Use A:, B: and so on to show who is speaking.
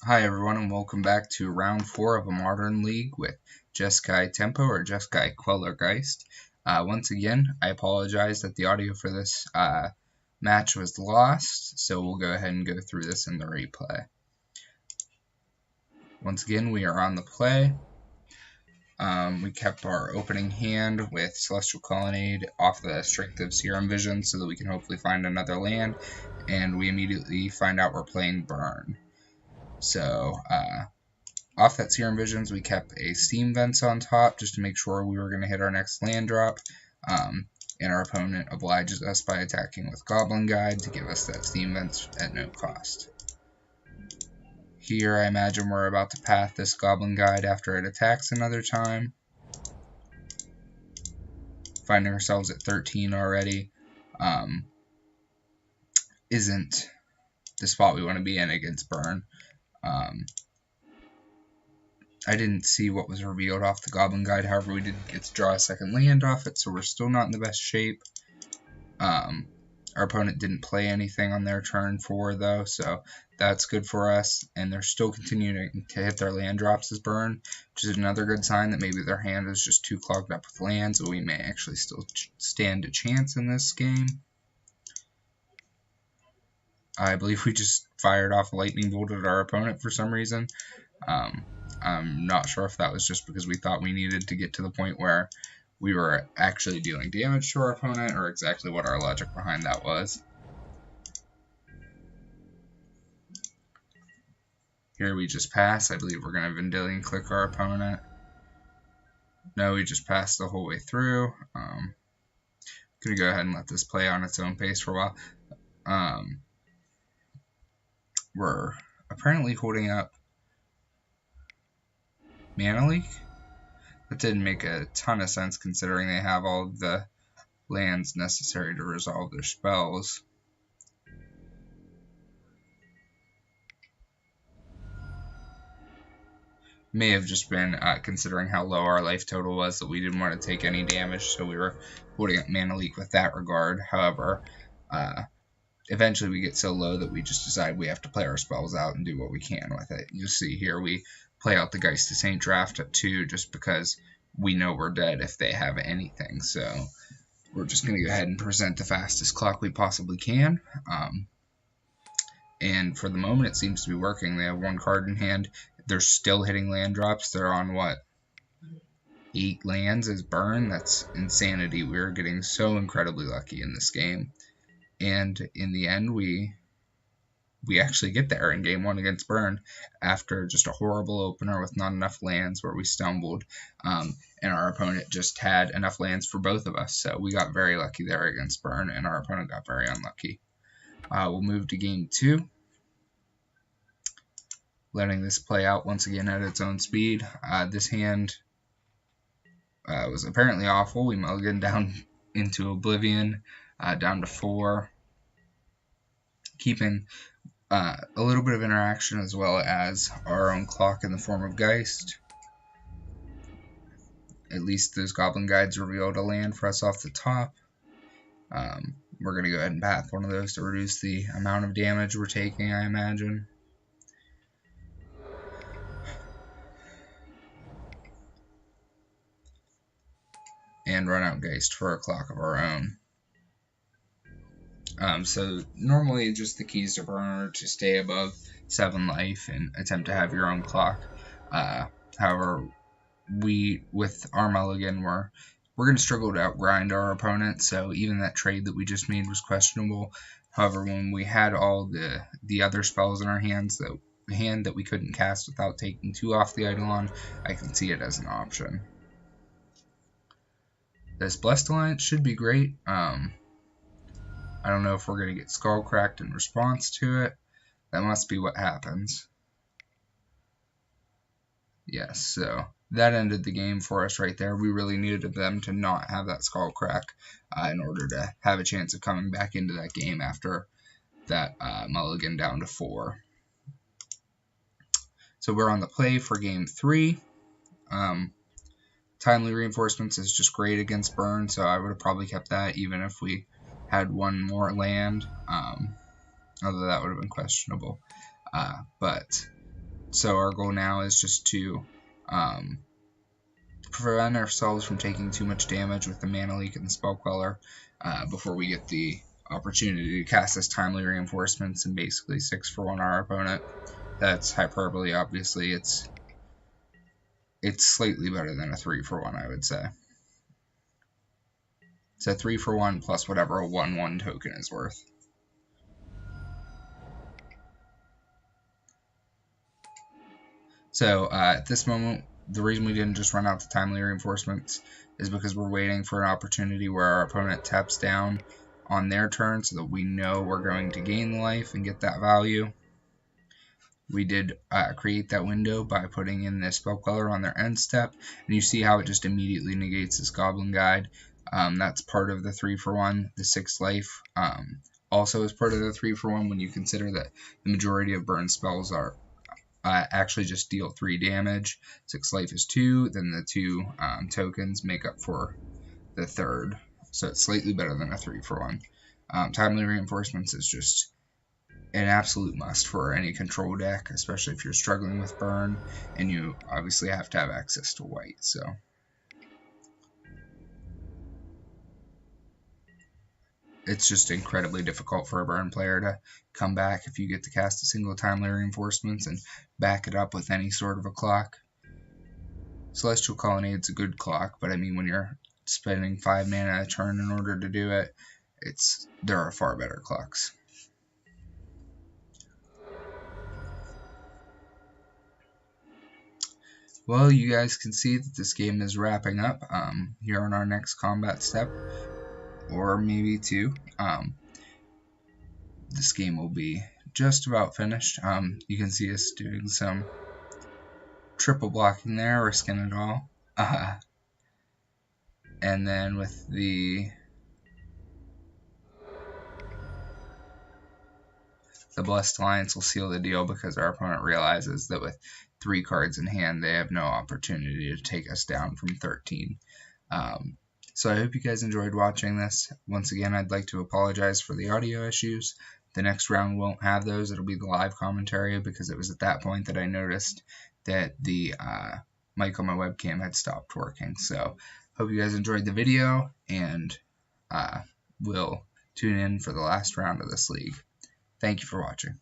A: Hi everyone, and welcome back to round 4 of a Modern League with Jeskai Tempo or Jeskai Quellergeist. Once again, I apologize that the audio for this match was lost, so we'll go ahead and go through this in the replay. Once again, we are on the play. We kept our opening hand with Celestial Colonnade off the Strength of Serum Vision so that we can hopefully find another land, and we immediately find out we're playing Burn. So, off that Serum Visions, we kept a Steam Vents on top just to make sure we were going to hit our next land drop, and our opponent obliges us by attacking with Goblin Guide to give us that Steam Vents at no cost. Here, I imagine we're about to path this Goblin Guide after it attacks another time. Finding ourselves at 13 already isn't the spot we want to be in against Burn. I didn't see what was revealed off the Goblin Guide, however we did get to draw a second land off it, so we're still not in the best shape. Our opponent didn't play anything on their turn 4 though, so that's good for us, and they're still continuing to hit their land drops as Burn, which is another good sign that maybe their hand is just too clogged up with lands, so we may actually still stand a chance in this game. I believe we just fired off a lightning bolt at our opponent for some reason. I'm not sure if that was just because we thought we needed to get to the point where we were actually dealing damage to our opponent, or exactly what our logic behind that was. Here we just pass. I believe we're going to Vendilion Click our opponent. No, we just passed the whole way through. Going to go ahead and let this play on its own pace for a while. We're apparently holding up Mana Leak. That didn't make a ton of sense considering they have all the lands necessary to resolve their spells. May have just been considering how low our life total was that we didn't want to take any damage, so we were holding up Mana Leak with that regard. However, eventually we get so low that we just decide we have to play our spells out and do what we can with it. You see here we play out the Geist of Saint Draft at 2 just because we know we're dead if they have anything. So we're just going to go ahead and present the fastest clock we possibly can. And for the moment it seems to be working. They have one card in hand. They're still hitting land drops. They're on what? 8 lands as Burn? That's insanity. We're getting so incredibly lucky in this game. And in the end, we actually get there in Game 1 against Burn after just a horrible opener with not enough lands where we stumbled, and our opponent just had enough lands for both of us. So we got very lucky there against Burn, and our opponent got very unlucky. We'll move to Game 2, letting this play out once again at its own speed. This hand was apparently awful. We mulliganed down into Oblivion, down to 4. Keeping a little bit of interaction as well as our own clock in the form of Geist. At least those Goblin Guides revealed a land for us off the top. We're going to go ahead and path one of those to reduce the amount of damage we're taking, I imagine. And run out Geist for a clock of our own. So normally just the keys to Burn are to stay above 7 life and attempt to have your own clock. However, with our mulligan, we're going to struggle to outgrind our opponent, so even that trade that we just made was questionable. However, when we had all the other spells in our hands, the hand that we couldn't cast without taking 2 off the Eidolon, I can see it as an option. This Blessed Alliance should be great. I don't know if we're going to get Skull Cracked in response to it. That must be what happens. Yes, so that ended the game for us right there. We really needed them to not have that Skull Crack in order to have a chance of coming back into that game after that mulligan down to 4. So we're on the play for Game 3. Timely Reinforcements is just great against Burn, so I would have probably kept that even if we had one more land, although that would have been questionable. But So our goal now is just to prevent ourselves from taking too much damage with the Mana Leak and the Spell Queller before we get the opportunity to cast this Timely Reinforcements and basically 6 for 1 our opponent. That's hyperbole, obviously. It's slightly better than a 3 for 1, I would say. It's a 3 for 1 plus whatever a 1/1 token is worth. So at this moment, the reason we didn't just run out the Timely Reinforcements is because we're waiting for an opportunity where our opponent taps down on their turn so that we know we're going to gain life and get that value. We did create that window by putting in this Spell Queller on their end step, and you see how it just immediately negates this Goblin Guide. That's part of the 3 for 1. The 6 life also is part of the 3 for 1 when you consider that the majority of burn spells are actually just deal 3 damage. 6 life is 2, then the 2 tokens make up for the third. So it's slightly better than a 3 for 1. Timely Reinforcements is just an absolute must for any control deck, especially if you're struggling with burn, and you obviously have to have access to white. So it's just incredibly difficult for a burn player to come back if you get to cast a single Timely Reinforcements and back it up with any sort of a clock. Celestial Colonnade's a good clock, but I mean when you're spending 5 mana a turn in order to do it, there are far better clocks. Well, you guys can see that this game is wrapping up here on our next combat step, or maybe 2. This game will be just about finished. You can see us doing some triple blocking there, risking it all. And then with the Blessed Alliance will seal the deal because our opponent realizes that with 3 cards in hand, they have no opportunity to take us down from 13. So I hope you guys enjoyed watching this. Once again, I'd like to apologize for the audio issues. The next round won't have those. It'll be the live commentary because it was at that point that I noticed that the mic on my webcam had stopped working. So hope you guys enjoyed the video, and we'll tune in for the last round of this league. Thank you for watching.